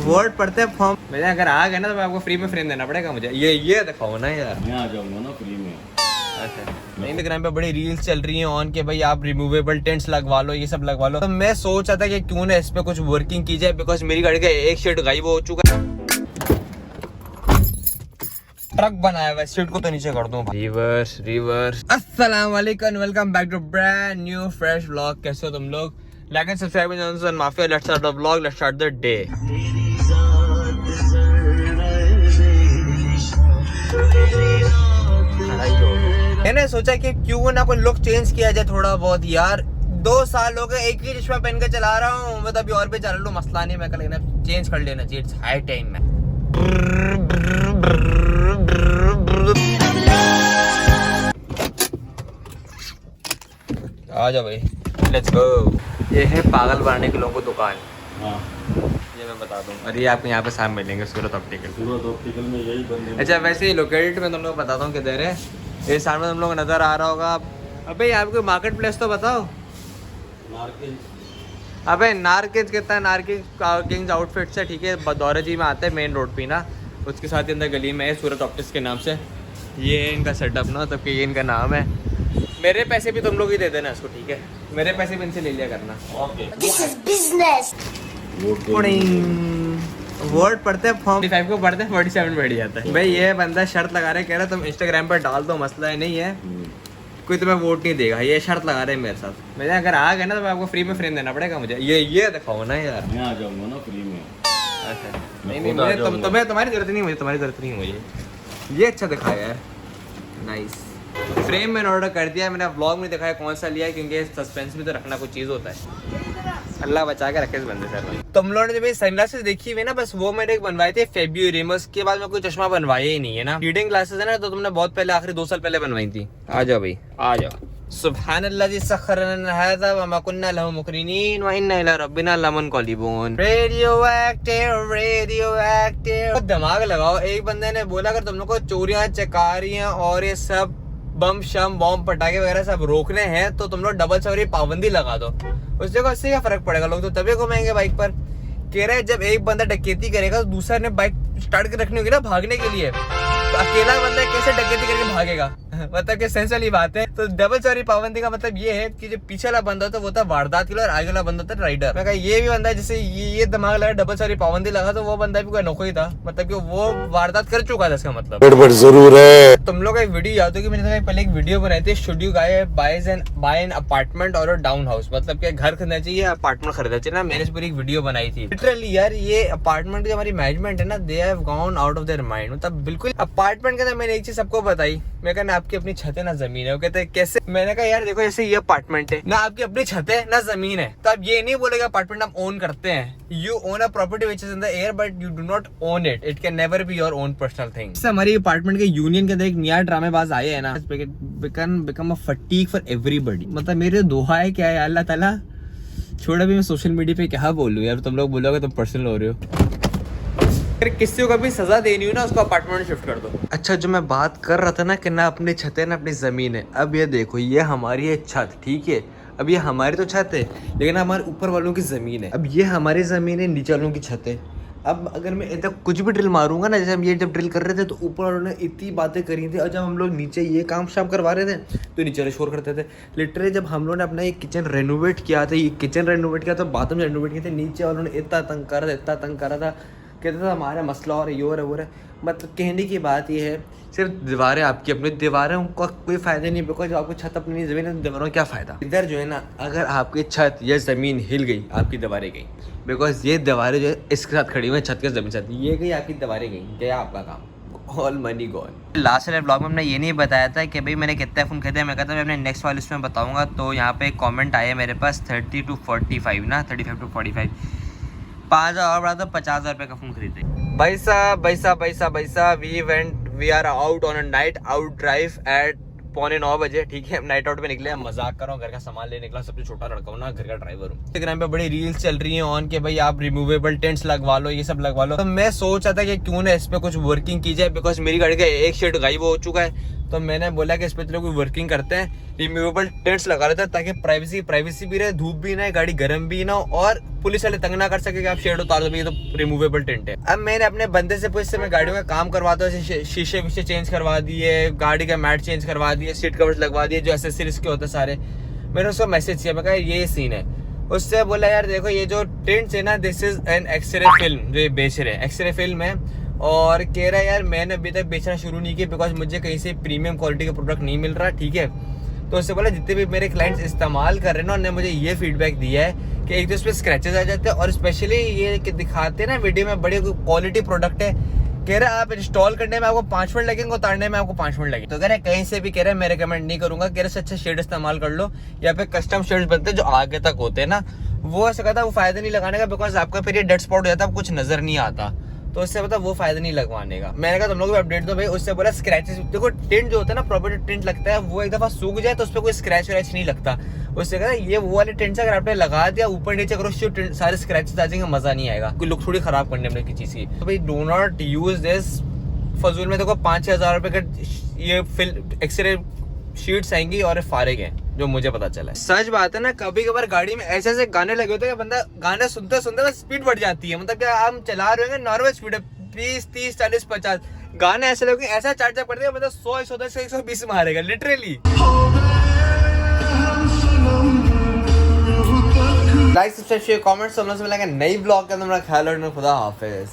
Word पढ़ते हैं form मेरे अगर आ गए ना तो आपको फ्री में फ्रेम देना पड़ेगा मुझे। ये दिखाओ ना यार, मैं आ जाऊंगा ना फ्री में। अच्छा इंस्टाग्राम पे बड़ी रील्स चल रही हैं ऑन के भाई आप रिमूवेबल टेंट्स लगवा लो, ये सब लगवा लो। तो मैं सोच रहा था कि क्यों ना इस पे कुछ वर्किंग की जाए, बिकॉज मेरी गाड़ी का एक शीट गायब हो चुका है। ट्रक बनाया हुआ है, सीट को तो नीचे कर दूं। Reverse reverse. अस्सलाम वालेकुम, welcome back to brand new fresh vlog. कैसे हो तुम लोग? Like and subscribe my mafia. Let's start the vlog, let's start the day. मैंने सोचा कि क्यों ना कोई लुक चेंज किया जाए थोड़ा बहुत यार। 2 साल हो गए एक ही चश्मा पहन के चला रहा हूँ, मैं तो अभी और भी चला लूँ, मसला नहीं। मैं लेना चेंज कर लेना चाहिए, इट्स हाई टाइम में। आ जाओ भाई, लेट्स गो। ये है पागल बनाने के लोगों को दुकान। हाँ ये मैं बता दूं। और ये आपको यहाँ पे सामने मिलेंगे सूरत ऑप्टिकल। सूरत ऑप्टिकल में यही बंदे। अच्छा वैसे ही लोकेलिटी में तुम लोग बताता हूँ किधर है। ये सामने तुम लोग नजर आ रहा होगा। अबे यहाँ पे मार्केट प्लेस तो बताओ। अबे नारकिंज कितना है? नारकिंज आउटफिट से ठीक है, बदौरा जी में आते हैं मेन रोड पे ना, उसके साथ ही अंदर गली में है सूरत ऑप्टिक्स के नाम से। ये है इनका सेटअप ना, तब कि ये इनका नाम है। मेरे पैसे भी तुम लोग ही दे देना इसको, ठीक है? मेरे पैसे भी इनसे ले लिया करना। Okay This is business. Word पढ़ते हैं फॉर्म 45 को पढ़ते हैं 47 बैठ जाता है। भाई ये बंदा शर्त लगा रहा है, कह रहा तुम इंस्टाग्राम पर डाल दो, मसला है नहीं है, कोई तुम्हें वोट नहीं देगा। ये शर्त लगा रहे हैं मेरे साथ। मेरे अगर आ गए ना तो आपको फ्री में फ्रेम देना पड़ेगा मुझे। ये दिखाओ ना यार। मैं आ जाऊंगा ना फ्री में। अच्छा नहीं मुझे तुम्हें तुम्हारी जरूरत नहीं, मुझे तुम्हारी जरूरत नहीं। मुझे ये अच्छा दिखाया यार, नाइस। फ्रेम मैंने ऑर्डर कर दिया, मैंने व्लॉग में दिखाया कौन सा लिया, क्योंकि सस्पेंस भी तो रखना कुछ चीज़ होता है। अल्लाह बचा के रखे इस बंदे से। तुम लोगों ने जब सनग्लासेस देखी हुई ना, बस वो मैंने एक बनवाए थे फेब्रुअरी में, उसके बाद में कोई चश्मा बनवाया ही नहीं है ना। रीडिंग ग्लासेस है ना, तो तुमने बहुत पहले आखिरी 2 साल पहले बनवाई थी। आ जाओ भाई आ जाओ। सुभान अल्लाह जी सखरना हाज़ा व मा कुन्ना लहु मुकरिनीन व इन्ना इला रब्बिना लमुनक़लिबून। Radio active. दिमाग लगाओ। एक बंदे ने बोला अगर तुम लोग को चोरियां चकारियां और ये सब बम शम बॉम्ब पटाखे वगैरह सब रोकने हैं तो तुम लोग डबल सवारी पाबंदी लगा दो। उससे को इससे क्या फर्क पड़ेगा? लोग तो तभी घूमेंगे बाइक पर। कह रहे जब एक बंदा डकैती करेगा तो दूसरा ने बाइक स्टार्ट कर रखनी होगी ना भागने के लिए, तो अकेला बंदा कैसे डकैती करके भागेगा? मतलब कि सेंस वाली बात है। तो डबल सवारी पाबंदी का मतलब ये है कि जो पीछे वाला बंदा था वो था वारदात के लिए और आगे वाला बंदा था राइडर। मैं कहा ये भी बंदा जैसे ये दिमाग लगा डबल सवारी पाबंदी लगा, तो वो बंदा भी कोई नौकरी था, मतलब कि वो वारदात कर चुका था। इसका मतलब गड़बड़ जरूर है। तुम लोग एक वीडियो याद हो कि मैंने पहले एक वीडियो बनाई थी, should you buy an apartment और डाउन हाउस, मतलब कि घर खरीदना चाहिए अपार्टमेंट खरीदना चाहिए ना। मैंने इस पर एक वीडियो बनाई थी। लिटरली यार ये अपार्टमेंट की हमारी मैनेजमेंट है ना, they have gone out of their mind. मतलब बिल्कुल अपार्टमेंट के अंदर मैंने एक चीज सबको बताई, मैं कहना आपकी अपनी छत है ना जमीन है। वो कहते हैं कैसे? मैंने कहा यार देखो जैसे ये अपार्टमेंट है ना, आपकी अपनी छत है ना जमीन है, तो आप ये नहीं बोलेगा अपार्टमेंट आप ओन करते हैं। You own a property which is in the air but you do not own it. It can never be your own personal thing. हमारी अपार्टमेंट के यूनियन के अंदर एक नया ड्रामेबाज आए है ना, become a fatigue for everybody. मतलब मेरे दुआ है क्या है अल्लाह ताला, छोड़ अभी मैं सोशल मीडिया पे क्या बोलूं यार, तुम लोग बोलोगे तुम पर्सनल हो रहे हो। अगर किसी को कभी सजा देनी हो ना, उसको अपार्टमेंट शिफ्ट कर दो। अच्छा जो मैं बात कर रहा था ना कि ना अपनी छत है ना अपनी जमीन है, अब ये देखो ये हमारी है छत, ठीक है? अब ये हमारी तो छत है लेकिन हमारे ऊपर वालों की जमीन है। अब ये हमारी जमीन है, नीचे वालों की छत है। अब अगर मैं इधर कुछ भी ड्रिल मारूंगा ना, जैसे हम ये जब ड्रिल कर रहे थे तो ऊपर वालों ने इतनी बातें करी थी, और जब हम लोग नीचे ये काम शाम करवा रहे थे तो नीचे वाले शोर करते थे। लिटरली जब हम लोगों ने अपना ये किचन रेनोवेट किया था, ये किचन रेनोवेट किया था, बाथरूम रेनोवेट किए थे, नीचे वालों ने इतना तंग करा था, कहते थे हमारा मसला और ये हो रहा है। मतलब कहने की बात ये है, सिर्फ दीवारें आपकी अपनी दीवारें, उनका कोई फ़ायदा नहीं, बिकॉज आपकी छत अपनी नहीं, ज़मीन है, दीवारों का क्या फ़ायदा? इधर जो है ना, अगर आपकी छत या ज़मीन हिल गई आपकी दीवारें गई, बिकॉज ये दीवारें जो है इसके साथ खड़ी हुई हैं, छत के ज़मीन साथ, ये गई आपकी दीवारें गई, गया आपका काम, ऑल मनी गॉन। लास्ट वाले ब्लॉग में हमने ये नहीं बताया था कि भाई मैंने कितना फ़ोन खरीदा। मैं कहता मैं अपने नेक्स्ट वाले इसमें बताऊँगा। तो यहाँ पे एक कॉमेंट आया मेरे पास 30 to 45 ना, 35 to 45, 5,000 और बढ़ा तो 50,000 रुपये का फ़ोन खरीदे। भाई साहब we are out on a night out drive at 8:45 बजे, ठीक है? नाइट आउट पे निकले, मजाक कर रहा हूँ, घर का सामान ले निकला, सबसे छोटा लड़का हूँ ना, घर का ड्राइवर हूँ। इंस्टाग्राम पे बड़ी रील्स चल रही हैं ऑन के भाई आप रिमूवेबल टेंट्स लगवा लो, ये सब लगवा लो। तो मैं सोच रहा था कि क्यों ना इस पे कुछ वर्किंग की जाए, बिकॉज मेरी गाड़ी का एक शीट गायब हो चुका है, तो मैंने बोला कि इस पे तो लोग वर्किंग करते हैं, रिमूवेबल टेंट्स लगा लेते हैं ताकि प्राइवेसी भी रहे, धूप भी ना, गाड़ी गर्म भी ना और पुलिस वाले तंग ना कर सके कि आप शेड उतार दो, ये तो रिमूवेबल टेंट है। अब मैंने अपने बंदे से पूछते मैं गाड़ियों का काम करवाता हूँ, शीशे विशे चेंज करवा दिए, गाड़ी का मैट चेंज करवा दिए, सीट कवर्स लगवा दिए, जो एसेसरीज के होते हैं सारे। मैंने उसको मैसेज किया, मैं कहा ये सीन है। उससे बोला यार देखो ये जो टेंट्स है ना, this is an x-ray film जो ये बेच रहे हैं, एक्सरे फिल्म है। और कह रहा है यार मैंने अभी तक बेचना शुरू नहीं किया बिकॉज मुझे कहीं से प्रीमियम क्वालिटी का प्रोडक्ट नहीं मिल रहा, ठीक है। तो उससे बोला जितने भी मेरे क्लाइंट्स इस्तेमाल कर रहे हैं ना, उन्होंने मुझे ये फीडबैक दिया है कि एक तो इस पर स्क्रैचेस आ जाते हैं और स्पेशली ये कि दिखाते हैं ना वीडियो में बड़ी क्वालिटी प्रोडक्ट है, कह रहा है आप इंस्टॉल करने में आपको 5 मिनट लगेंगे, उतारने में आपको 5 मिनट लगेंगे। तो कह रहे कहीं से भी कह रहे मैं रिकमेंड नहीं करूंगा, कह रहे से अच्छा शेड इस्तेमाल कर लो, या फिर कस्टम शेड्स बनते हैं जो आगे तक होते हैं ना, वो ऐसा कहता है वो फायदा नहीं लगाने का बिकॉज आपका फिर ये डेड स्पॉट हो जाता है, कुछ नजर नहीं आता, तो उससे पता वो फायदा नहीं लगवाने का। मैंने कहा तुम लोग भी अपडेट दो भाई। उससे बोला स्क्रैचेस देखो, टेंट जो होता है ना प्रॉपर टेंट लगता है, वो एक दफा सूख जाए तो उस पर कोई स्क्रैच व्रैच नहीं लगता। उससे कहता ये वो वाले टेंट से अगर आपने लगा दिया ऊपर नीचे करो सारे स्क्रैचेस आ जाएंगे, मजा नहीं आएगा, कोई लुक थोड़ी खराब करने अपने की चीज की। तो भाई डू नॉट यूज दिस फजूल में। देखो 5-6 हज़ार रुपए का ये एक्सरे शीट्स आएंगी और फारिग है, जो मुझे पता चला है। सच बात है ना, कभी कभार गाड़ी में ऐसे ऐसे गाने लगे होते हैं कि बंदा गाने सुनते सुनते स्पीड बढ़ जाती है, मतलब क्या हम चला रहे होंगे नॉर्मल स्पीड है 20, 30, 40, 50, गाने ऐसे लगे ऐसा चार्जअप करते हैं मतलब 100, 110, 120 मारेगा literally. Like subscribe share comments, सब लोगों से मिलेंगे नई ब्लॉग के अंदर। मेरा ख्याल रखना, खुदा हाफिज।